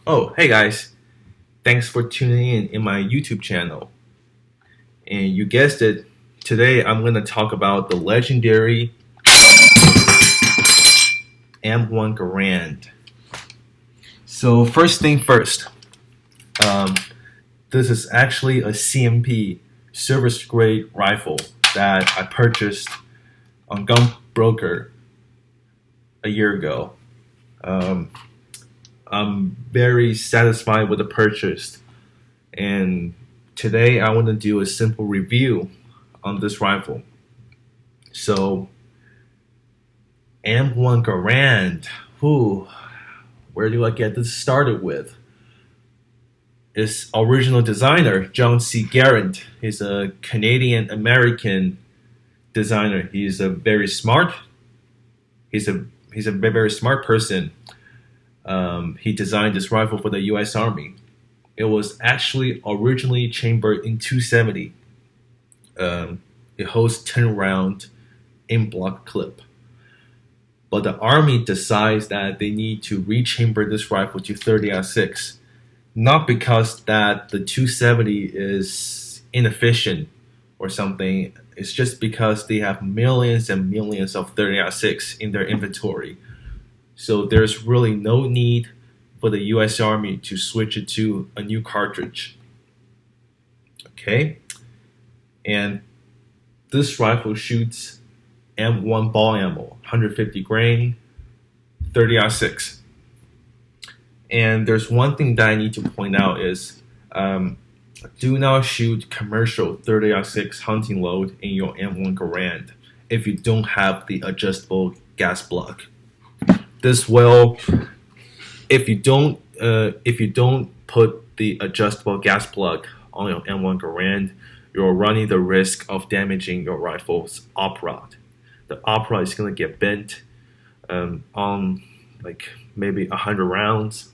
Oh, hey guys. Thanks for tuning in my YouTube channel. And you guessed it, today I'm going to talk about the legendary M1 Garand. So first thing first, um, this is actually a CMP service grade rifle that I purchased on Gun Broker a year ago. Um, I'm very satisfied with the purchase, and today I want to do a simple review on this rifle. So M1 Garand, where do I get this started with? Its original designer, John C. Garand, he's a Canadian American designer. He's a very smart. He's a very smart person. He designed this rifle for the U.S. Army. It was actually originally chambered in 270. It holds 10 round in block clip. But the Army decides that they need to rechamber this rifle to 30-06. Not because that the 270 is inefficient or something. It's just because they have millions and millions of 30-06 in their inventory. So there's really no need for the US Army to switch it to a new cartridge. Okay? And this rifle shoots M1 ball ammo, 150 grain, 30-06. And there's one thing that I need to point out is do not shoot commercial 30-06 hunting load in your M1 Garand if you don't have the adjustable gas plug. This will, if you don't put the adjustable gas plug on your M1 Garand, you're running the risk of damaging your rifle's op rod. The op rod is going to get bent on like maybe 100 rounds.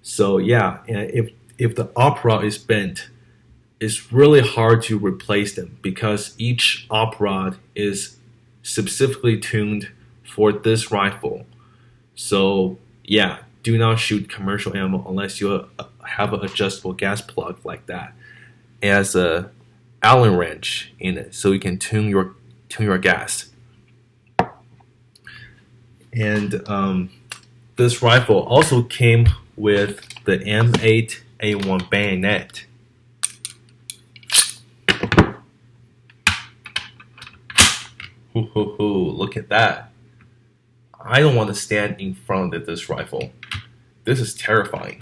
So yeah, if the op rod is bent, it's really hard to replace them because each op rod is specifically tuned for this rifle. So yeah, do not shoot commercial ammo unless you have an adjustable gas plug like that. It has a Allen wrench in it, so you can tune your gas. And this rifle also came with the M8A1 bayonet. Look at that. I don't want to stand in front of this rifle. This is terrifying.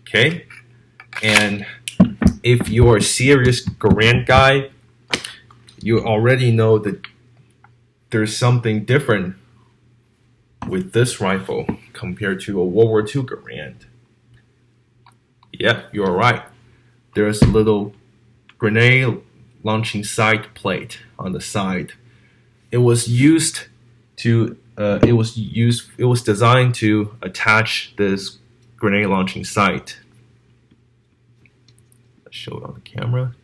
Okay? And if you're a serious Garand guy, you already know that there's something different with this rifle compared to a World War II Garand. Yep, you're right. There's a little grenade launching sight plate on the side. It was designed to attach this grenade launching sight. Let's show it on the camera.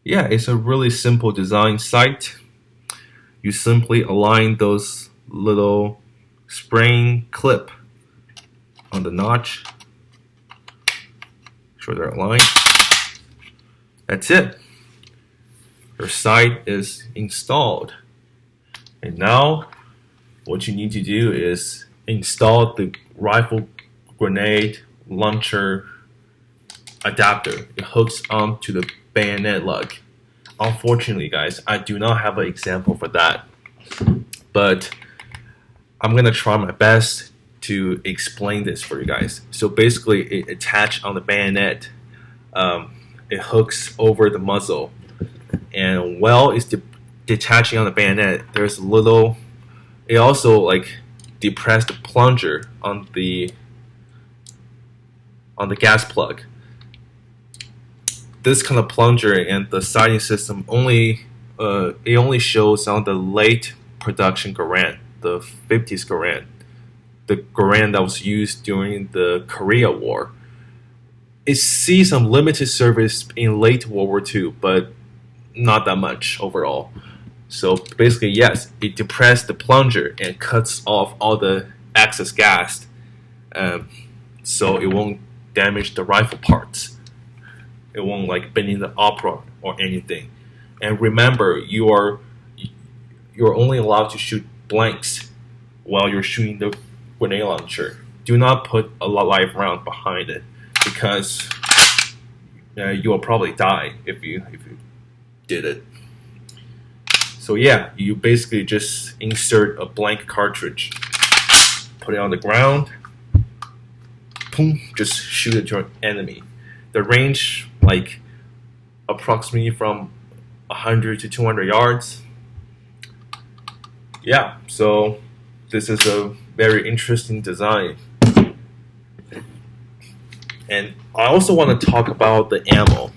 Yeah, it's a really simple design sight. You simply align those little spring clip on the notch. Make sure they're aligned. That's it. Your sight is installed. And now what you need to do is install the rifle grenade launcher adapter. It hooks onto the bayonet lug. Unfortunately, guys, I do not have an example for that. But I'm gonna try my best to explain this for you guys. So basically, it attached on the bayonet. It hooks over the muzzle. And while it's detaching on the bayonet, there's a little. It also like depressed the plunger on the gas plug. This kind of plunger and the sighting system only shows on the late production Garand, the 50s Garand, the Garand that was used during the Korea War. It sees some limited service in late World War II, but not that much overall. So basically, yes, it depresses the plunger and cuts off all the excess gas, um, so it won't damage the rifle parts. It won't like bend in the opera or anything. And remember, you're only allowed to shoot blanks while you're shooting the grenade launcher. Do not put a live round behind it because you will probably die if you did it. So yeah, you basically just insert a blank cartridge, put it on the ground, boom, just shoot at your enemy. The range, like approximately from 100 to 200 yards. Yeah, so this is a very interesting design. And I also want to talk about the ammo.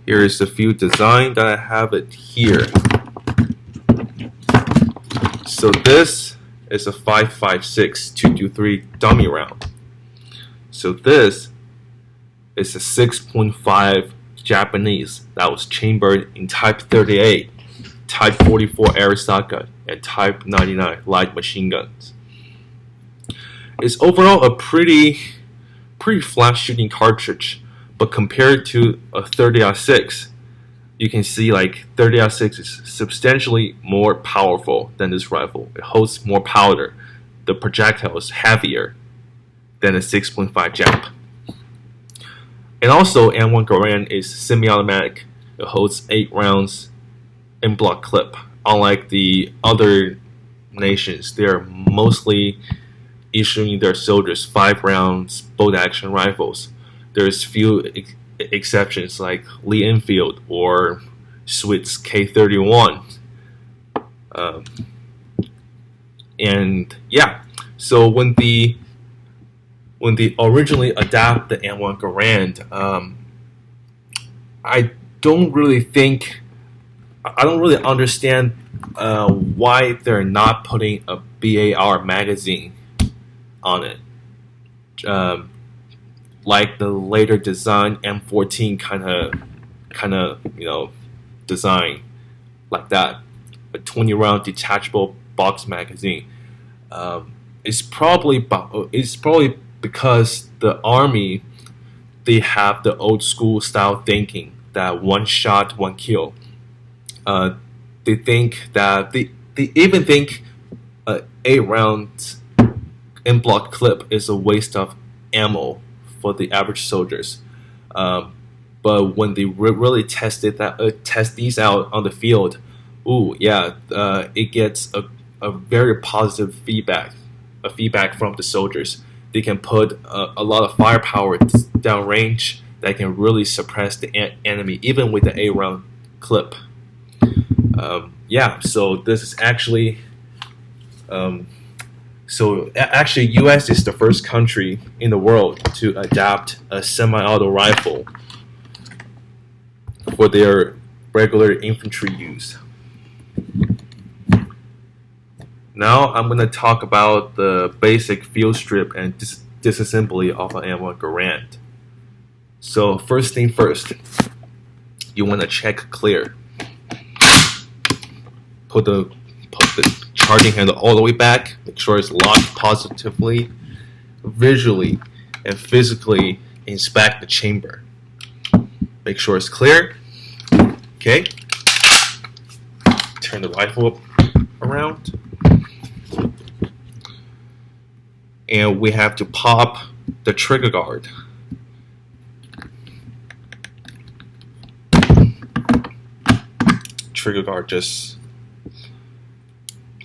Here is the few design that I have it here. So this is a 5.56 223 dummy round. So this is a 6.5 Japanese that was chambered in Type 38, Type 44 airsoft gun, and Type 99 light machine guns. It's overall a pretty flat shooting cartridge, but compared to a 30-06, you can see like 30-06 is substantially more powerful than this rifle. It holds more powder. The projectile is heavier than a 6.5 Jap. And also, M1 Garand is semi-automatic. It holds 8 rounds in block clip. Unlike the other nations, they are mostly issuing their soldiers 5 rounds bolt action rifles. There's few exceptions like Lee Enfield or Swiss K31. And yeah, so when they originally adapt the M1 Garand, I don't really understand why they're not putting a BAR magazine on it. Like the later design M14 kind of design like that, a 20 round detachable box magazine. It's probably because the army, they have the old school style thinking that one shot, one kill. They think that they even think 8 rounds in block clip is a waste of ammo for the average soldiers. But when they really test these out on the field, it gets a very positive feedback from the soldiers. They can put a lot of firepower downrange that can really suppress the enemy, even with the 8-round clip. So this is actually, U.S. is the first country in the world to adapt a semi-auto rifle for their regular infantry use. Now I'm going to talk about the basic field strip and disassembly of an M1 Garand. So first thing first, you want to check clear. Put the charging handle all the way back. Make sure it's locked positively. Visually and physically inspect the chamber. Make sure it's clear. Okay. Turn the rifle around. And we have to pop the trigger guard. Trigger guard just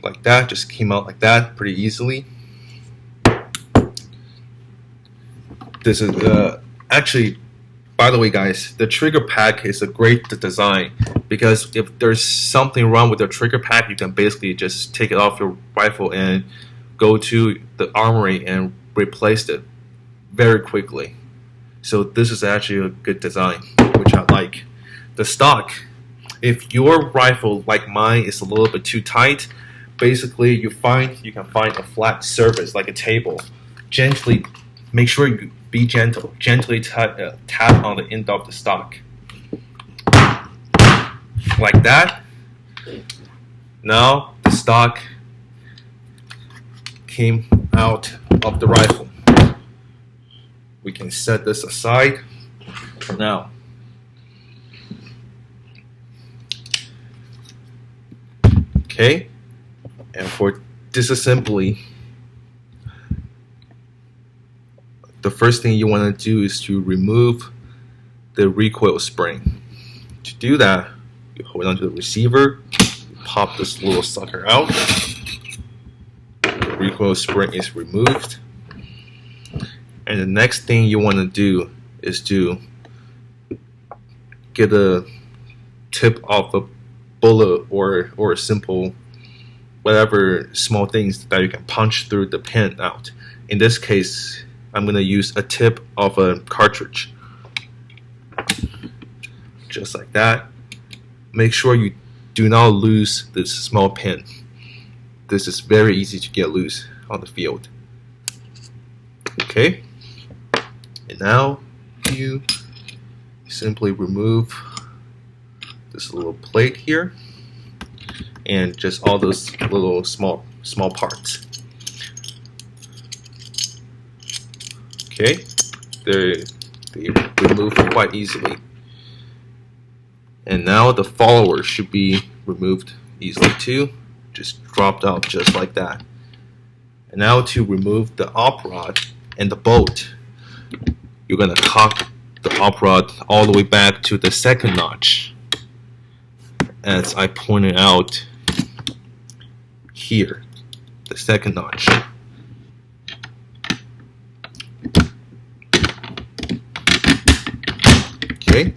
like that, just came out like that pretty easily. This is actually, by the way guys, the trigger pack is a great design because if there's something wrong with the trigger pack, you can basically just take it off your rifle and go to the armory and replace it very quickly. So this is actually a good design, which I like. The stock, if your rifle like mine is a little bit too tight, basically you can find a flat surface like a table. Gently, make sure you be gentle. Gently tap on the end of the stock. like that. Now the stock came out of the rifle. We can set this aside for now. Okay, and for disassembly, the first thing you want to do is to remove the recoil spring. To do that, you hold on to the receiver, pop this little sucker out. The recoil spring is removed. And the next thing you want to do is to get the tip of a bullet or a simple whatever small things that you can punch through the pin out. In this case, I'm going to use a tip of a cartridge. Just like that. Make sure you do not lose this small pin. This is very easy to get loose on the field. Okay. And now you simply remove this little plate here and just all those little small parts. Okay, they remove quite easily. And now the follower should be removed easily too. Just dropped out just like that. And now to remove the op rod and the bolt, you're gonna cock the op rod all the way back to the second notch, as I pointed out here, the second notch. Okay.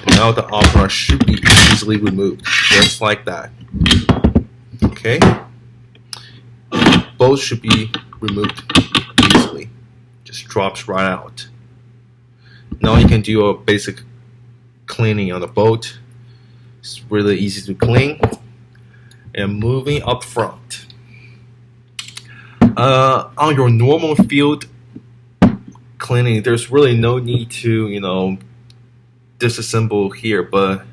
And now the op rod should be easily removed, just like that. Okay. Both should be removed easily. Just drops right out. Now you can do a basic cleaning on the boat. It's really easy to clean. And moving up front. On your normal field cleaning, there's really no need to, disassemble here, but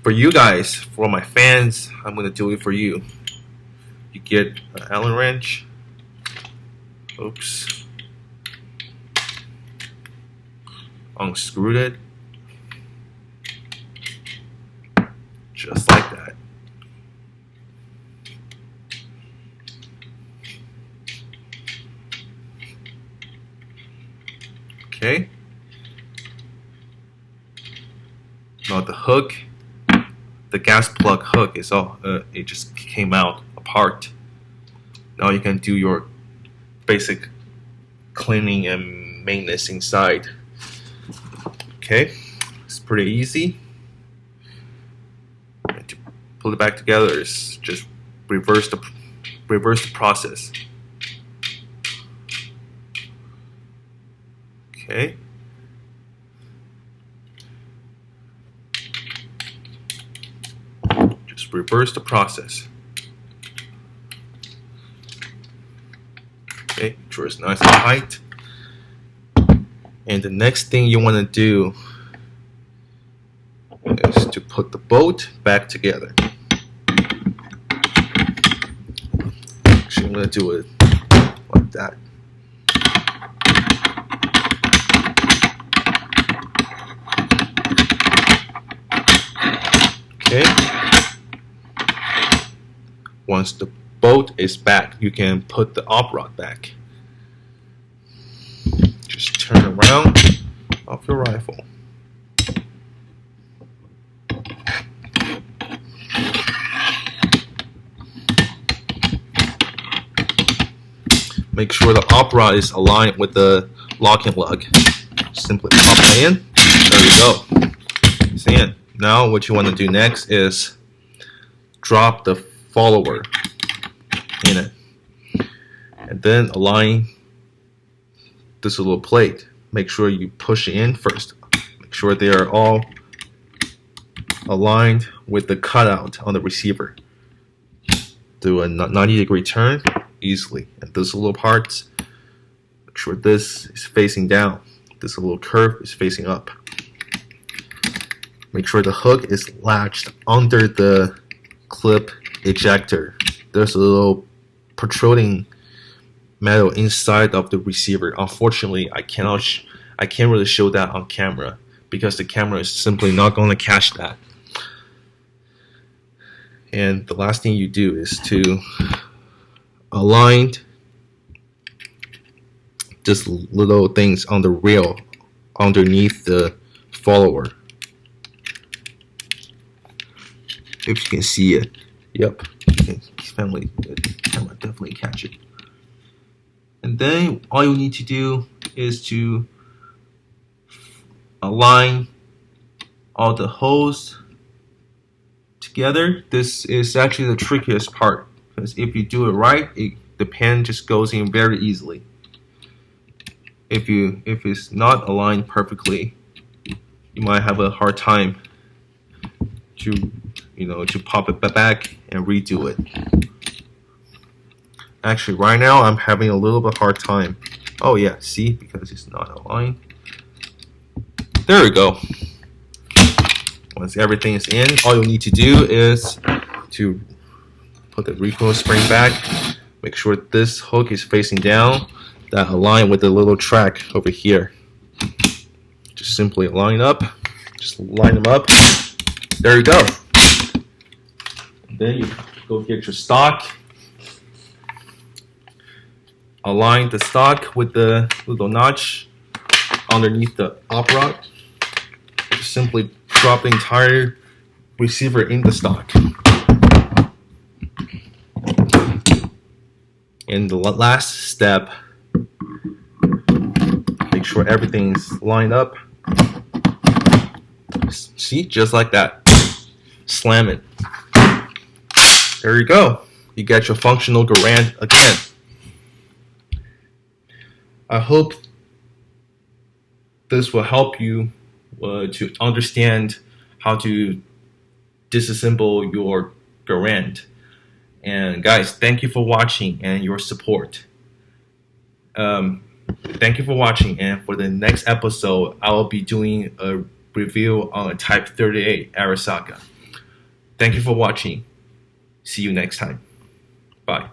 for you guys, for my fans, I'm gonna do it for you. You get an Allen wrench. Oops. Unscrewed it. Just like that. Okay. Now the hook, the gas plug hook is all, it just came out apart. Now you can do your basic cleaning and maintenance inside. Okay, it's pretty easy. And to pull it back together is just reverse the process. Okay. Just reverse the process. Okay, make sure it's nice and tight. And the next thing you want to do is to put the bolt back together. Actually, I'm going to do it like that. Okay. Once the bolt is back, you can put the op rod back. Just turn around off your rifle. Make sure the op rod is aligned with the locking lug. Simply pop it in. There you go. It's in. Now what you want to do next is drop the follower in it. And then align this little plate. Make sure you push it in first. Make sure they are all aligned with the cutout on the receiver. Do a 90-degree turn easily. And those little parts, make sure this is facing down. this little curve is facing up. Make sure the hook is latched under the clip ejector. There's a little protruding metal inside of the receiver. Unfortunately, I can't really show that on camera because the camera is simply not going to catch that. And the last thing you do is to align just little things on the rail underneath the follower. If you can see it. Yep. The camera definitely catch it. And then all you need to do is to align all the holes together. This is actually the trickiest part, because if you do it right, the pen just goes in very easily. If it's not aligned perfectly, you might have a hard time to pop it back and redo it. Actually, right now I'm having a little bit hard time. Oh yeah, see, because it's not aligned. There we go. Once everything is in, all you need to do is to put the recoil spring back. Make sure this hook is facing down, that align with the little track over here. Just simply line up. Just line them up. There you go. Then you go get your stock. Align the stock with the little notch underneath the op rod. Just simply drop the entire receiver in the stock. And the last step, make sure everything's lined up. See, just like that. Slam it. There you go. You got your functional Garand again. I hope this will help you to understand how to disassemble your Garand. And guys, thank you for watching and your support. Thank you for watching, and for the next episode, I will be doing a review on a Type 38 Arasaka. Thank you for watching. See you next time. Bye.